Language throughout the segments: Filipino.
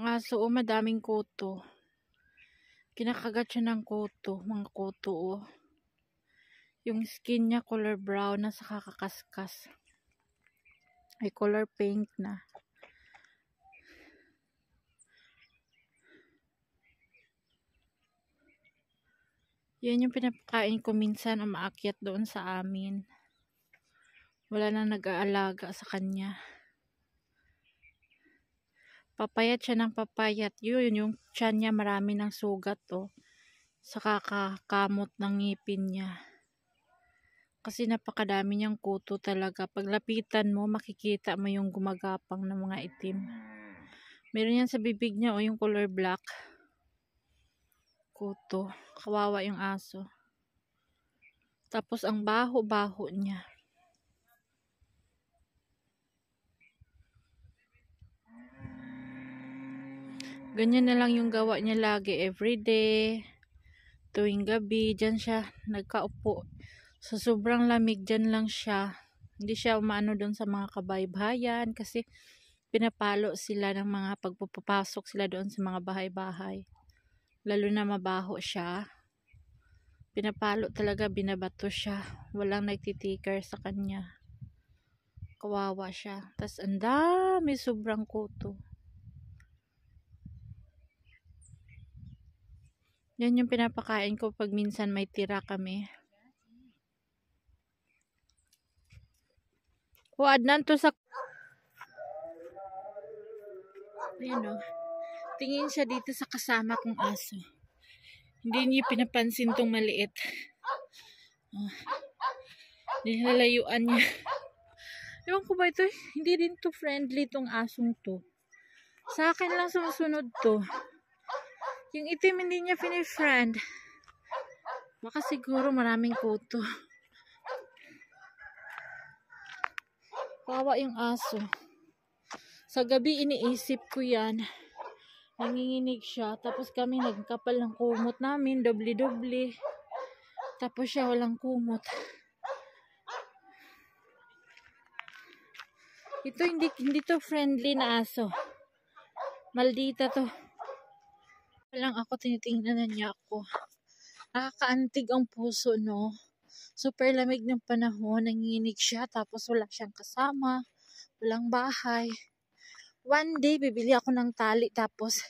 aso, oh, madaming kuto. Kinakagat siya ng kuto, mga kuto, oh. Yung skin niya color brown na sa kakakaskas. Ay color pink na. Yan yung pinapakain ko minsan, umaakyat doon sa amin. Wala na nag-aalaga sa kanya. Papayat siya ng papayat. Yun yung tiyan niya marami ng sugat, oh. Sa kakakamot ng ngipin niya. Kasi napakadami niyang kuto talaga. Paglapitan mo, makikita mo yung gumagapang ng mga itim. Meron yan sa bibig niya, oh, yung color black. Kuto. Kawawa yung aso. Tapos ang baho-baho niya. Ganyan na lang yung gawa niya lagi, everyday. Tuwing gabi, dyan siya nagkaupo. Sa sobrang lamig, dyan lang siya. Hindi siya umaano doon sa mga kabaybayan kasi pinapalo sila ng mga pagpapasok sila doon sa mga bahay-bahay. Lalo na mabaho siya. Pinapalo talaga, binabato siya. Walang nagtitiker sa kanya. Kawawa siya. Tas ang dami, sobrang kuto. Yan yung pinapakain ko pag minsan may tira kami. Adnan to sa... Ayan, oh. Tingin siya dito sa kasama kong aso. Hindi niya pinapansin tong maliit. Oh. Nilalayuan niya. Ewan ko ba ito? Hindi din to friendly tong asong to. Sa akin lang sumusunod to. Yung itim hindi niya pinifriend. Baka siguro maraming kuto. Kawawa yung aso. Sa gabi iniisip ko yan. Nanginginig siya. Tapos kami nagkapal ng kumot namin. Doble-doble. Tapos siya walang kumot. Ito hindi to friendly na aso. Maldita to. Lang ako tinitingnan na niya ako. Nakakaantig ang puso, no? Super lamig ng panahon. Nanginginig siya. Tapos wala siyang kasama. Walang bahay. One day, bibili ako ng tali. Tapos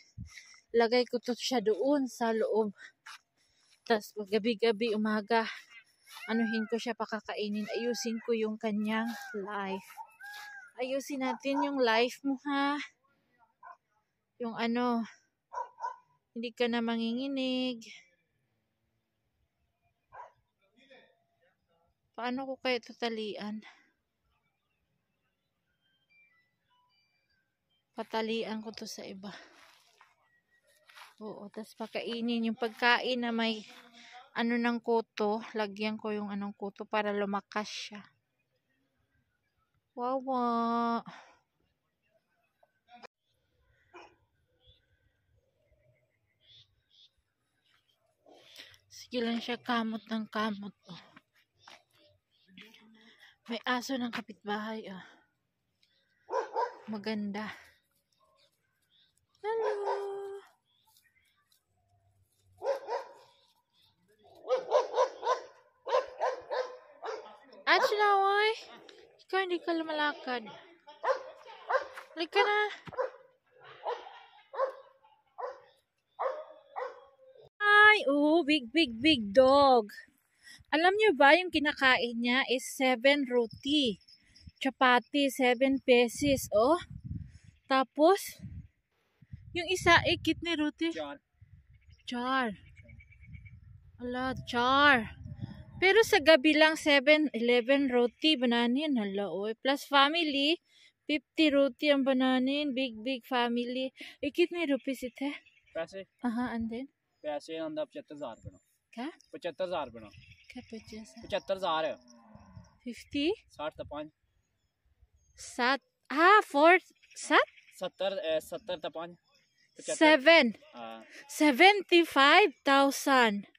lagay ko to siya doon sa loob. Tapos gabi-gabi, umaga, anuhin ko siya, pakakainin. Ayusin ko yung kanyang life. Ayusin natin yung life mo, ha? Yung ano, hindi ka na manginginig. Paano ko kaya tatalian? Patalian ko to sa iba. Oo, tapos pakainin yung pagkain na may ano ng kuto. Lagyan ko yung anong kuto para lumakas siya. Wawa. Sige lang siya, kamot ng kamot. Oh. May aso ng kapitbahay. Oh. Maganda. Hello. At sinaway. Ikaw hindi ka lumalakad. Halika na. Ay, oh, big dog. Alam niyo ba yung kinakain niya is 7 roti. Chapati, 7 pesos. Oh. Tapos, yung isa, kidney roti. Char. Ala, char. Pero sa gabi lang, 7-11 roti, bananin. Hala, oh. Plus family, 50 roti ang bananin. Big family. Kidney rupees ite? पैसे and then? पैसे आंदा 75,000 रुपए क्या 75,000 रुपए क्या 75,000 50 60 5 7 4 7 70 5 7 75,000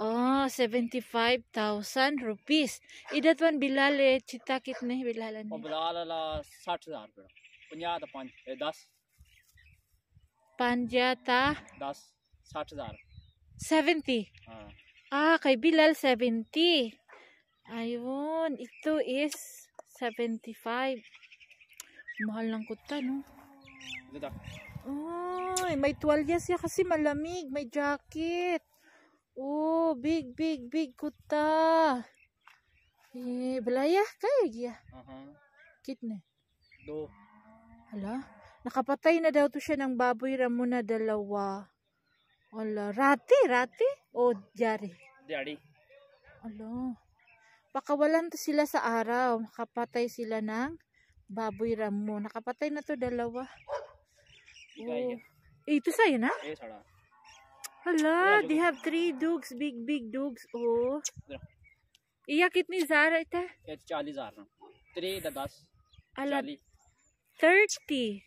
oh 75,000 rupees idat wan bilale chita kitne bilalan और बिलाल ला 60,000 रुपए 50 5 10 Panjata 60,000. 70. Kay Bilal 70. Ayun, ito is 75. Mahal ng kuta, no? Ito. Ay, may tuwalya siya kasi malamig. May jacket. Oh, big kuta. Balaya, kaya giya. Kitne. Do. Hala, nakapatay na daw to siya ng baboy ramo na 2. Hala, rati? O, jari? Diari. Hala, pakawalan to sila sa araw. Nakapatay sila ng baboy ramo. Nakapatay na to 2. Oh. Ito sa'yo na? Hala, they have 3 dogs. Big dogs. Oh. Iya kitni Zara ita? 40,000. 3 da 10. Ala, 30.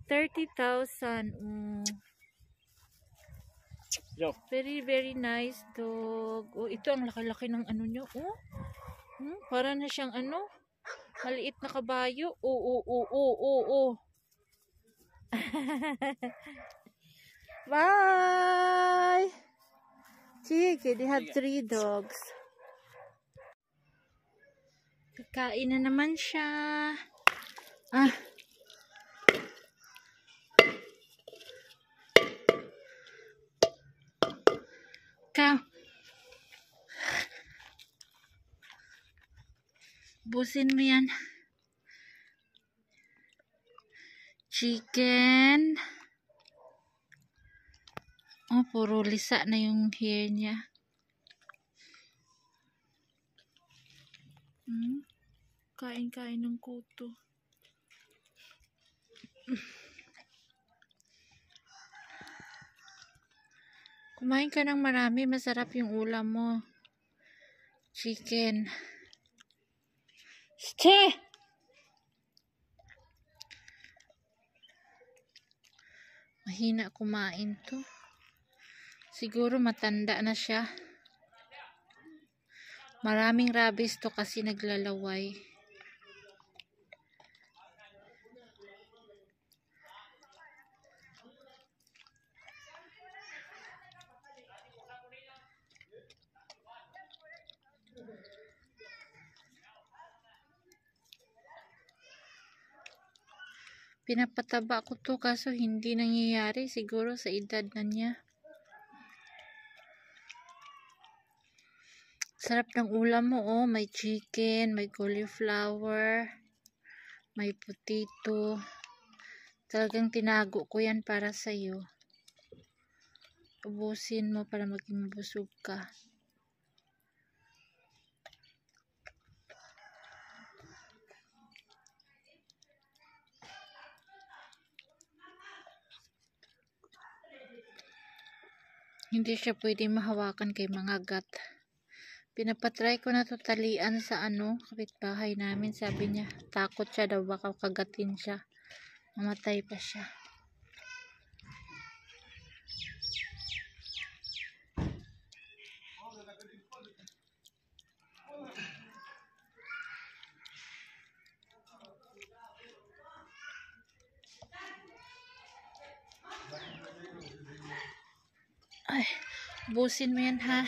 30,000. Very nice dog. Oh, ito ang laki-laki ng ano nyo. Oh. Para na siyang ano, maliit na kabayo. Oh. Bye! Sige, they have 3 dogs. Kakain na naman siya. Busin mo yan. Chicken. Oh, puro lisa na yung hair niya. Kain ng kuto. Kumain ka ng marami, masarap yung ulam mo. Chicken. Stay! Mahina kumain to. Siguro matanda na siya. Maraming rabies to kasi naglalaway. Pinapataba ko to kaso hindi nangyayari siguro sa edad na niya. Sarap ng ulam mo, oh. May chicken, may cauliflower, may potato. Talagang tinago ko yan para sa'yo. Ubusin mo para maging mabusog ka. Hindi siya pwede mahawakan kay mga gat. Pinapatry ko na to talian sa kapitbahay namin. Sabi niya, takot siya daw baka kagatin siya. Mamatay pa siya. Ay, busin mo yan ha.